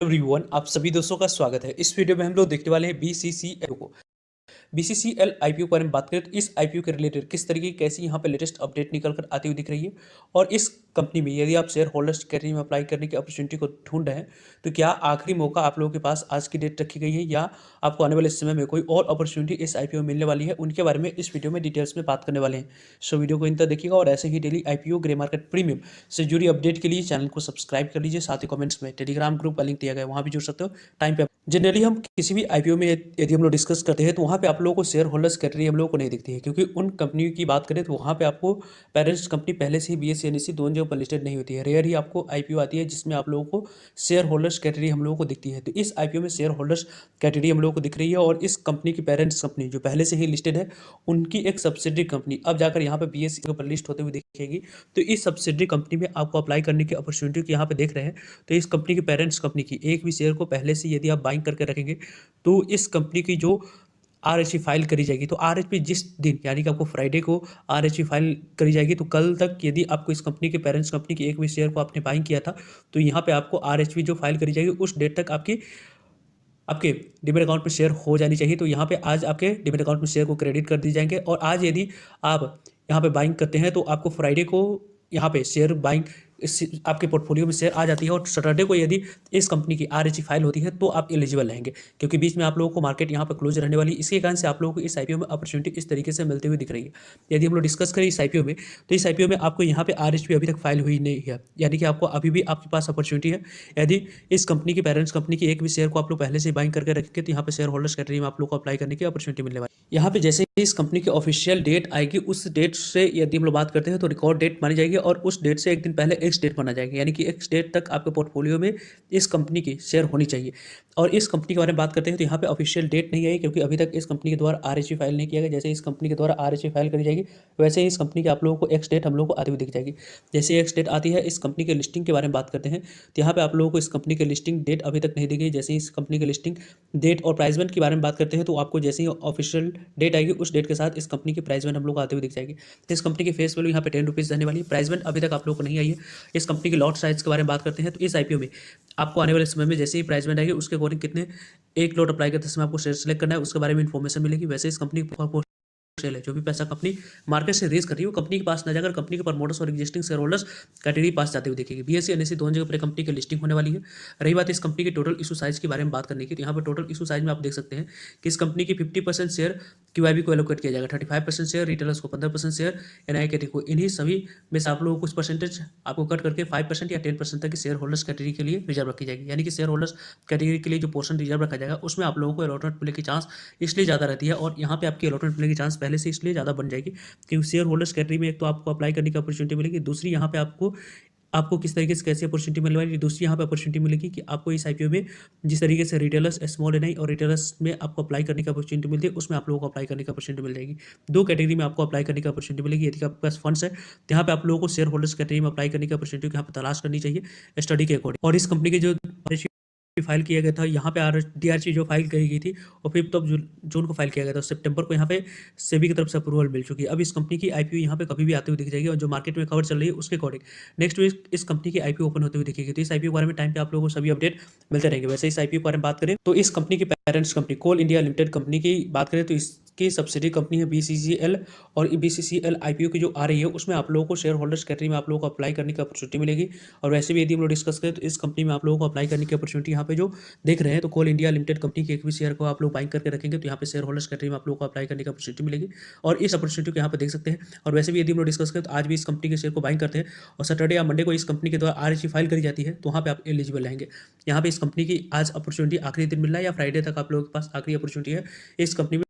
Everyone, आप सभी दोस्तों का स्वागत है। इस वीडियो में हम लोग देखने वाले हैं बीसीसीएल को। बीसीसीएल आईपीओ के बारे में बात करें तो इस आईपीओ के रिलेटेड किस तरीके की कैसी यहाँ पे लेटेस्ट अपडेट निकल कर आती हुई दिख रही है, और इस कंपनी में यदि आप शेयर होल्डर्स कैटेगरी में अप्लाई करने की अपॉर्चुनिटी को ढूंढ रहे हैं तो क्या आखिरी मौका आप लोगों के पास आज की डेट रखी गई है, या आपको आने वाले समय में कोई और अपॉर्चुनिटी इस आईपीओ में मिलने वाली है, उनके बारे में इस वीडियो में डिटेल्स में बात करने वाले हैं। सो वीडियो को इन तक देखिएगा और ऐसे ही daily IPO grey market premium से जुड़ी अपडेट के लिए चैनल को सब्सक्राइब कर लीजिए। साथ ही कमेंट्स में टेलीग्राम ग्रुप का लिंक दिया गया है, वहाँ भी जुड़ सकते हो टाइम पे। जनरली हम किसी भी आईपीओ में यदि हम लोग डिस्कस करते हैं तो वहाँ पे आप लोगों को शेयर होल्डर्स कैटेगरी हम लोगों को नहीं दिखती है, क्योंकि उन कंपनियों की बात करें तो वहाँ पे आपको पेरेंट्स कंपनी पहले से ही बीएसई एनएसई दोनों जगह पर लिस्टेड नहीं होती है। रेयर ही आपको आईपीओ आती है जिसमें आप लोगों को शेयर होल्डर्स कैटेगरी हम लोगों को दिखती है। तो इस आईपीओ में शेयर होल्डर्स कैटेगरी हम लोगों को दिख रही है, और इस कंपनी की पेरेंट्स कंपनी जो पहले से ही लिस्टेड है उनकी एक सब्सिडरी कंपनी अब जाकर यहाँ पे बीएसई के ऊपर लिस्ट होते हुए दिखेगी। तो इस सब्सिडरी कंपनी में आपको अप्लाई करने की अपॉर्चुनिटी की यहाँ पे देख रहे हैं। तो इस कंपनी की पेरेंट्स कंपनी की एक भी शेयर को पहले से यदि आप बाइंग करके रखेंगे तो इस कंपनी की जो आरएचपी फाइल करी जाएगी, तो आरएचपी जिस दिन यानी कि आपको फ्राइडे को आरएचपी फाइल करी जाएगी, तो कल तक यदि आपको इस कंपनी के पेरेंट्स कंपनी की एक भी शेयर को आपने बाइंग किया था तो यहाँ पे आपको आरएचपी जो फाइल करी जाएगी उस डेट तक आपके डिमेट अकाउंट में शेयर हो जानी चाहिए। तो यहाँ पे आज आपके डिमेट अकाउंट में शेयर को क्रेडिट कर दिए जाएंगे, और आज यदि आप यहाँ पे बाइंग करते हैं तो आपको फ्राइडे को यहाँ पे शेयर बाइंग आपके पोर्टफोलियो में शेयर आ जाती है, और सैटरडे को यदि इस कंपनी की आरएचई फाइल होती है तो आप एलिजिबल रहेंगे, क्योंकि बीच में आप लोगों को मार्केट यहाँ पर क्लोज रहने वाली। इसके कारण से आप लोगों को इस आईपीओ में अपॉर्चुनिटी इस तरीके से मिलती हुई दिख रही है। यदि हम लोग डिस्कस करें इस आईपीओ में, तो इस आईपीओ में आपको यहाँ पे आरएचपी अभी तक फाइल हुई नहीं है, यानी कि आपको अभी भी आपके पास अपॉर्चुनिटी है। यदि इस कंपनी की पेरेंट्स कंपनी की एक भी शेयर को आप लोग पहले से बाइंग करके रखेंगे तो यहाँ पे शेयर होल्डर्स कैटेगरी में आप लोग को अप्लाई करने की अपॉर्चुनिटी मिलने वाली है। यहाँ पे जैसे ही इस कंपनी की ऑफिशियल डेट आएगी, उस डेट से यदि हम लोग बात करते हैं तो रिकॉर्ड डेट मानी जाएगी, और उस डेट से एक दिन पहले एक्स डेट माना जाएगा, यानी कि एक्स डेट तक आपके पोर्टफोलियो में इस कंपनी की शेयर होनी चाहिए। और इस कंपनी के बारे में बात करते हैं तो यहाँ पे ऑफिशियल डेट नहीं आई, क्योंकि अभी तक इस कंपनी के द्वारा आरएचपी फाइल नहीं किया गया। जैसे इस कंपनी के द्वारा आरएचपी फाइल करी जाएगी वैसे ही इस कंपनी के आप लोगों को एक्स डेट हम लोग को आती हुई दिख जाएगी। जैसे एक्स डेट आती है, इस कंपनी के लिस्टिंग के बारे में बात करते हैं तो यहाँ पे आप लोगों को इस कंपनी के लिस्टिंग डेट अभी तक नहीं दी गई। जैसे इस कंपनी के लिस्टिंग डेट और प्राइस बैंड के बारे में बात करते हैं तो आपको जैसे ही ऑफिशियल डेट आएगी उस डेट के साथ इस कंपनी की प्राइस बैंड हम लोग को आते हुए दिख जाएगी। इस कंपनी की फेस वैल्यू यहाँ पे 10 रुपीज़ रहने वाली है। प्राइस बैंड अभी तक आप लोग को नहीं आई है। इस कंपनी की लॉट साइज के बारे में बात करते हैं तो इस आईपीओ में आपको आने वाले समय में जैसे ही प्राइस बैंड आएगी उसके अकॉर्डिंग कितने एक लॉट अप्लाई करते समय आपको शेयर सेलेक्ट करना है उसके बारे में इन्फॉर्मेशन मिलेगी। वैसे इस कंपनी सेल है, जो भी पैसा कंपनी मार्केट से रेज कर रही है वो कंपनी के पास न जाकर कंपनी के प्रमोटर्स और एग्जिस्टिंग शेयर होल्डर्स कैटेगरी पास जाते हुए देखेगी। बीएसई एनएसई दोनों जगह पर कंपनी की लिस्टिंग होने वाली है। रही बात इस कंपनी के टोटल इशू साइज के बारे में बात करने की, तो यहाँ पर टोटल इशू साइज में आप देख सकते हैं कि इस कंपनी की 50% शेयर क्यूआईबी को एलोकेट किया जाएगा, 35% शेयर रिटेलर्स को, 15% शेयर एनआई कैटेगरी को। इन्हीं सभी में से आप लोगों को कुछ परसेंटेज आपको कट करके 5% या 10% तक की शेयर होल्डर्स कैटेगरी के लिए रिजर्व रखी जाएगी। यानी कि शेयर होल्डर्स कैटेगरी के लिए जो पोर्शन रिजर्व रखा जाएगा उसमें आप लोगों को अलॉटमेंट मिलने की चांस इसलिए ज़्यादा रहती है, और यहाँ पे आपकी अलॉटमेंट मिलने की चांस पहले से इसलिए ज़्यादा बन जाएगी क्योंकि शेयर होल्डर्स कैटेगरी में एक तो आपको अप्लाई करने की अपॉर्चुनिटी मिलेगी, दूसरी यहाँ पे आपको किस तरीके से कैसी अपॉर्चुनिटी मिलने वाली, दूसरी यहाँ पे अपॉर्चुनिटी मिलेगी कि आपको इस आईपीओ में जिस तरीके से रिटेलर्स स्मॉल एनआई और रिटेलर्स में आपको अप्लाई करने की अपॉर्चुनिटी मिलती है उसमें आप लोगों को अप्लाई करने की अपॉर्चुनिटी मिल जाएगी। दो कैटेगरी में आपको अप्लाई करने की अपॉर्चुनिटी मिलेगी। यदि आपके पास फंड्स है तो यहाँ पे आप लोगों को शेयर होल्डर्स कैटेगरी में अप्लाई करने की अपॉर्चुनिटी यहाँ पे तलाश करनी चाहिए स्टडी के अकॉर्डिंग। और इस कंपनी के जो फाइल किया गया था यहाँ पे डीआरसी जो फाइल करी गई वो 5 जून को फाइल किया गया था। सितंबर को यहाँ पे सेबी की तरफ से अप्रूवल मिल चुकी है। अब इस कंपनी की आईपीओ यहाँ पे कभी भी आते हुए दिख जाएगी, और जो मार्केट में खबर चल रही है उसके अकॉर्डिंग नेक्स्ट वीक इस कंपनी की आईपीओ ओपन होते हुए दिखेगी। तो इस आईपीओ के बारे में टाइम पे आप लोगों को सभी अपडेट मिलते रहेंगे। वैसे इस आईपीओ के बारे में बात करें तो इस कंपनी की पेरेंट्स कंपनी कोल इंडिया लिमिटेड कंपनी की बात करें तो इसकी सब्सिडी कंपनी है बीसीसीएल, और बीसीसीएल आईपीओ की जो आ रही है उसमें आप लोगों को शेयर होल्डर्स कैटेगरी में आप लोगों को अप्लाई करने की अपॉर्चुनिटी मिलेगी। और वैसे भी यदि हम लोग डिस्कस करें तो इस कंपनी में आप लोगों को अप्लाई करने की अपॉर्चुनिटी यहाँ पे जो देख रहे हैं तो कोल इंडिया लिमिटेड कंपनी के एक भी शेयर को आप लोग बाइंग करके रखेंगे तो यहाँ पे शेयर होल्डर्स कैटेगरी में आप लोगों को अप्लाई करने की अपॉर्चुनिटी मिलेगी, और इस अपॉर्चुनिटी को यहाँ पे देख सकते हैं। और वैसे भी यदि हम लोग डिस्कस करें तो आज भी इस कंपनी के शेयर को बाइंग करते हैं और सैटरडे या मंडे को इस कंपनी के द्वारा आरएचई फाइल करी जाती है तो वहाँ पे आप एलिजिबल रहेंगे। यहाँ पे इस कंपनी की आज अपॉर्चुनिटी आखिरी दिन मिल रहा है या फ्राइडे तक आप लोगों के पास आखिरी अपॉर्चुनिटी है इस कंपनी में